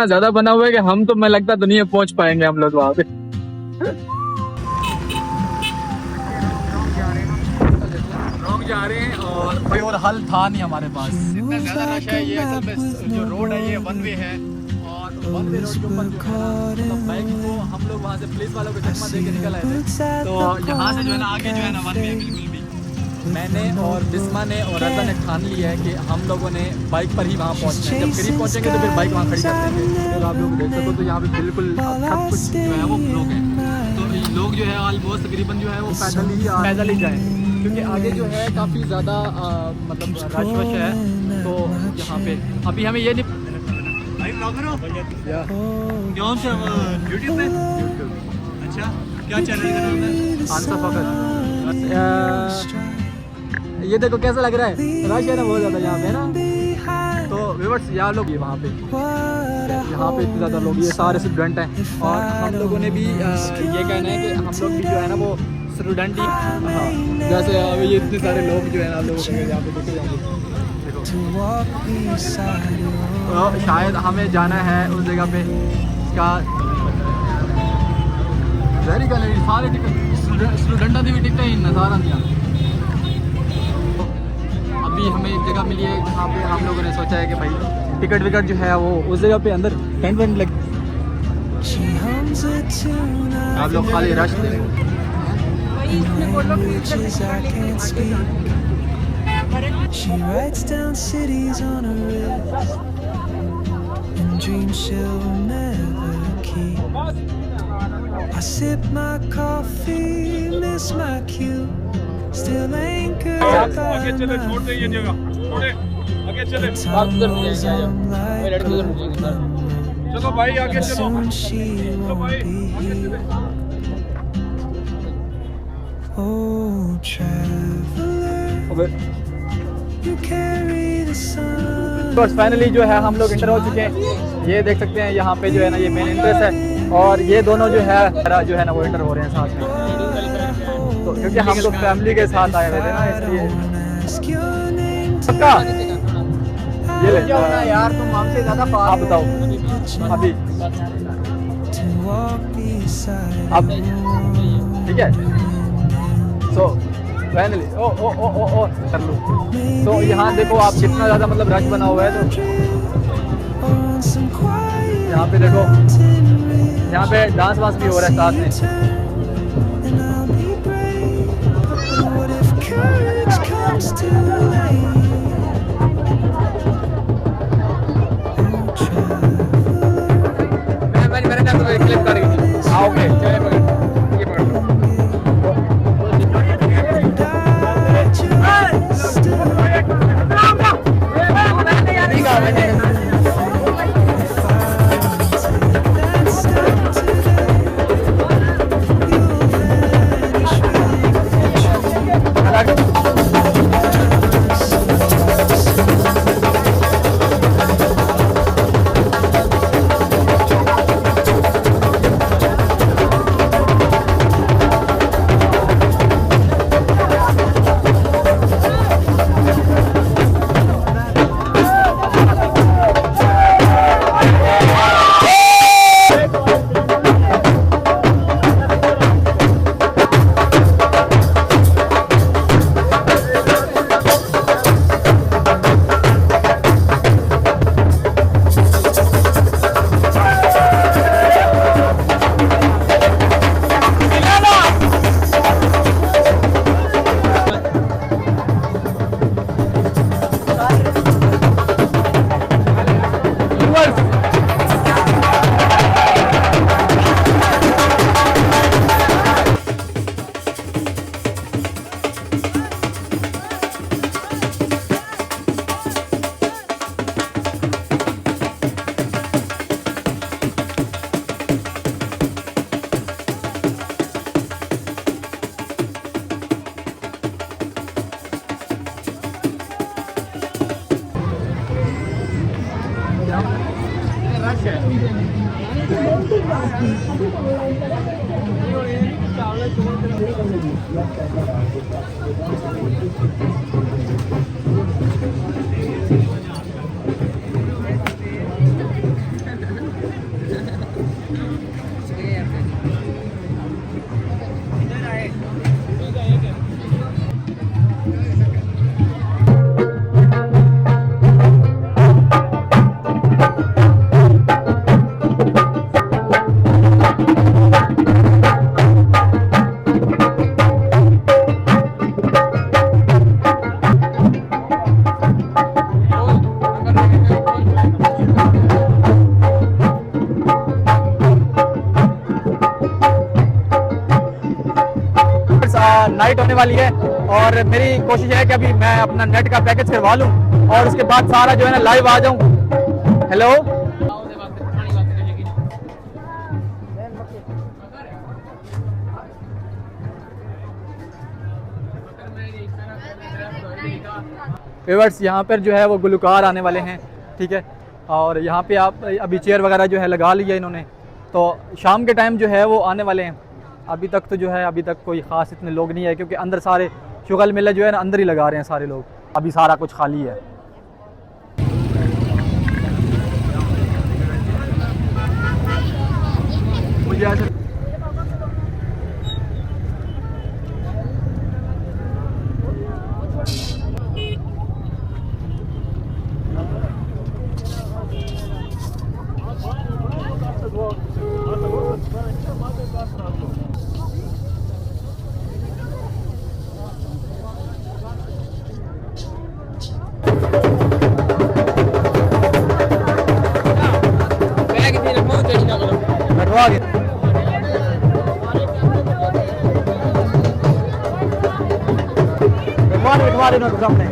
इतना ज्यादा बना हुआ है कि हम तो मैं लगता तो नहीं पहुंच पाएंगे हम लोग वहाँ पे। रॉन्ग जा रहे हैं और कोई और हल था नहीं हमारे पास, इतना ज्यादा रश है। ये असल में जो रोड है ये वन वे है और वन वे रोड के ऊपर जो है मतलब बाइक को हम लोग वहाँ से पुलिस वालों को चकमा दे के निकल आए थे। तो यहाँ से जो है ना आगे जो है ना वन वे है बिल्कुल भी। मैंने और बिस्मा ने और रजा ने ठान लिया है कि हम लोगों ने बाइक पर ही वहाँ पहुँचना है। जब करीब पहुँचेंगे तो फिर बाइक वहाँ खड़ी कर देंगे। तो आप लोग देख सको तो यहाँ पे बिल्कुल सब कुछ जो है वो लोग हैं। तो लोग जो है ऑलमोस्ट तकरीबन जो है वो पैदल ही जाए, क्योंकि आगे जो है काफ़ी ज़्यादा मतलब रश वश है। तो यहाँ पे अभी हमें ये नहीं कौन से यूट्यूब पे? अच्छा, क्या चैनल है? ये देखो कैसा लग रहा है, रश है ना बहुत ज़्यादा यहाँ पे ना। तो व्यूअर्स यहाँ लोग ये वहाँ पे इतने ज़्यादा लोग, ये सारे स्टूडेंट हैं और हम लोगों ने भी ये कहना है कि हम लोग भी जो है ना वो स्टूडेंट ही। हाँ, जैसे अभी ये इतने सारे लोग जो है ना आप लोगों को यहाँ पे देखे जाएंगे। तो शायद हमें जाना है उस जगह पे इसका वेरी कलर सारे स्टूडेंटा की भी टिकट ही सारा दिया। अभी हमें एक जगह मिली है जहाँ पे हम लोगों ने सोचा है कि भाई टिकट विकट जो है वो उस जगह पे अंदर टेंट वेंट लग। आप लोग खाली रश देंगे। She writes down cities on her wrist and dreams she'll never keep. I sip my coffee, miss my cue, still anchored by my feet. The tunnels I'm like चलो भाई आगे चलो। soon she won't be here. Oh, traveler, you carry the sun. बस finally जो है हम लोग inter हो चुके हैं। ये देख सकते हैं यहाँ पे जो है ना ये मेन इंट्रेंस है और ये दोनों जो है ना वो इंटर हो रहे हैं साथ में। तो क्योंकि हम लोग फैमिली के साथ आए हुए थे ना इसलिए सबका ये ले यार तुम हमसे ज़्यादा आप बताओ अभी अब ठीक है। सो फाइनली ओ कर लो। तो यहाँ देखो आप कितना ज़्यादा मतलब रश बना हुआ है। तो यहाँ पे देखो यहाँ पे डांस वांस भी हो रहा है साथ में। मैंने तो क्लिप कर दी। आओगे ये पकड़ लो। व्यूअर्स नाइट होने वाली है और मेरी कोशिश है कि अभी मैं अपना नेट का पैकेज करवा लूँ और उसके बाद सारा जो है ना लाइव आ जाऊँ। हेलो, व्यूअर्स यहाँ पर जो है वो गुलकार आने वाले हैं, ठीक है। और यहाँ पे आप अभी चेयर वगैरह जो है लगा ली है इन्होंने, तो शाम के टाइम जो है वो आने वाले हैं। अभी तक तो जो है अभी तक कोई ख़ास इतने लोग नहीं है क्योंकि अंदर सारे शुगल मेला जो है ना अंदर ही लगा रहे हैं सारे लोग, अभी सारा कुछ खाली है। मुझे ऐसा बैठवा के बैठवा देना सामने।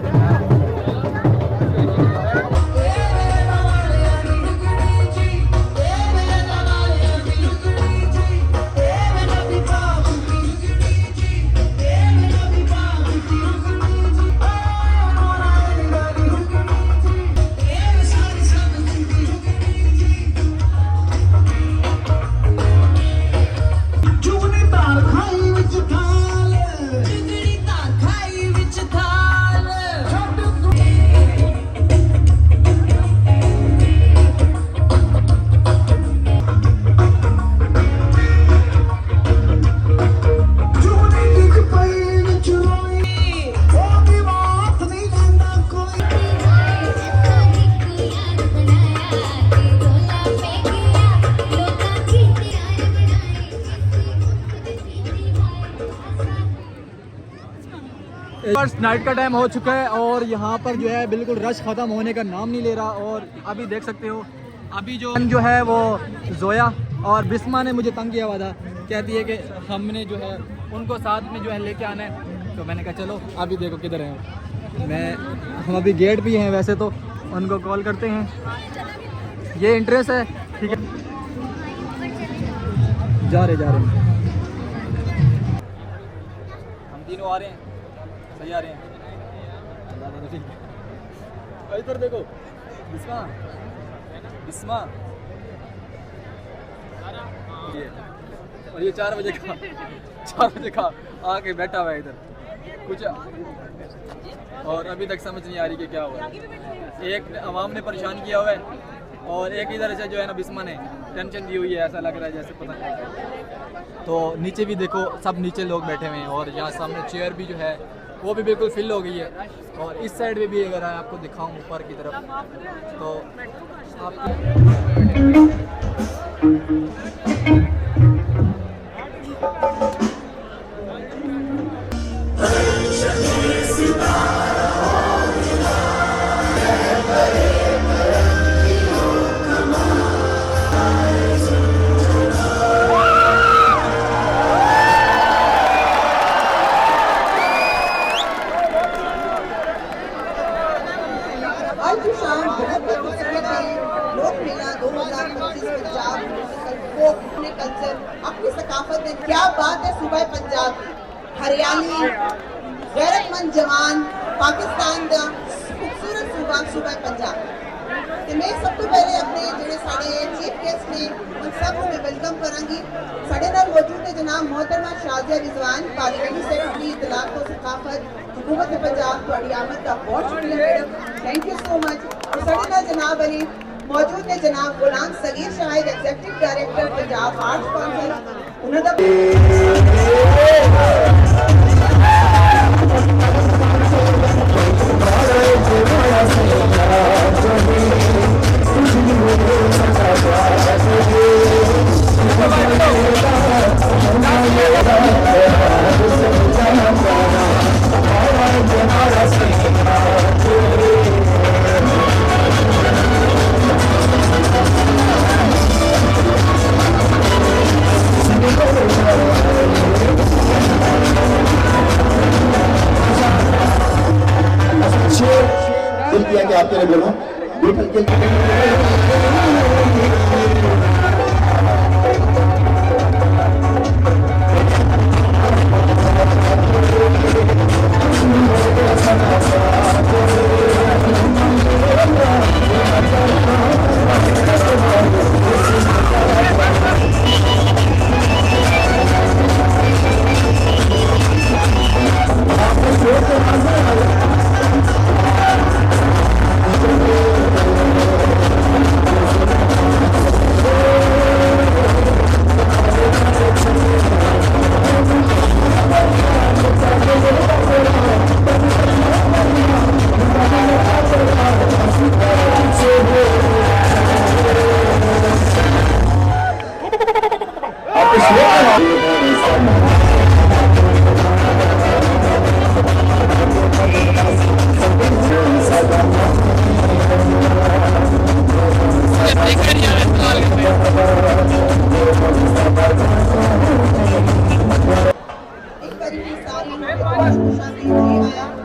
नाइट का टाइम हो चुका है और यहाँ पर जो है बिल्कुल रश ख़त्म होने का नाम नहीं ले रहा। और अभी देख सकते हो अभी जो है वो जोया और बिस्मा ने मुझे तंग किया हुआ था, कहती है कि हमने जो है उनको साथ में जो है लेके आना है। तो मैंने कहा चलो अभी देखो किधर हैं, हम अभी गेट भी हैं, वैसे तो उनको कॉल करते हैं। ये इंटरेस्ट है, ठीक है, जा रहे हैं हम तीनों, आ रहे हैं, सही आ रहे हैं। इधर देखो बिस्मा, बिस्मा ये, और ये 4 बजे का आके बैठा हुआ है इधर कुछ, और अभी तक समझ नहीं आ रही कि क्या हुआ है। एक अवाम ने परेशान किया हुआ है और एक इधर से जो है ना बिस्मा ने टेंशन दी हुई है, ऐसा लग रहा है जैसे पता नहीं। तो नीचे भी देखो सब नीचे लोग बैठे हुए हैं और यहाँ सामने चेयर भी जो है वो भी बिल्कुल फिल हो गई है। और इस साइड में भी अगर आपको दिखाऊं ऊपर की तरफ तो अपनी सकाफत है। क्या बात है सूबा पंजाब की, हरियाली, गैरतमंद जवान, पाकिस्तान का खूबसूरत सूबा पंजाब। तो मैं सब तो पहले अपने जो साढ़े चीफ गेस्ट ने उन सब को मैं वेलकम करांगी। साढ़े नाल मौजूद है जनाब मोहतरमा शाजिया रिजवान, पार्लियामेंट्री सेक्रेटरी इतलात और सकाफत, हुकूमत पंजाब। थोड़ी आमद का बहुत शुक्रिया madam, thank you so much. और साढ़े नाल जनाब अली मौजूद है जनाब Ghulam Sagheer Shahid, executive director Punjab arts council. Thank you. के लिए बोलो बीटल के एक बारी सारी शादी आया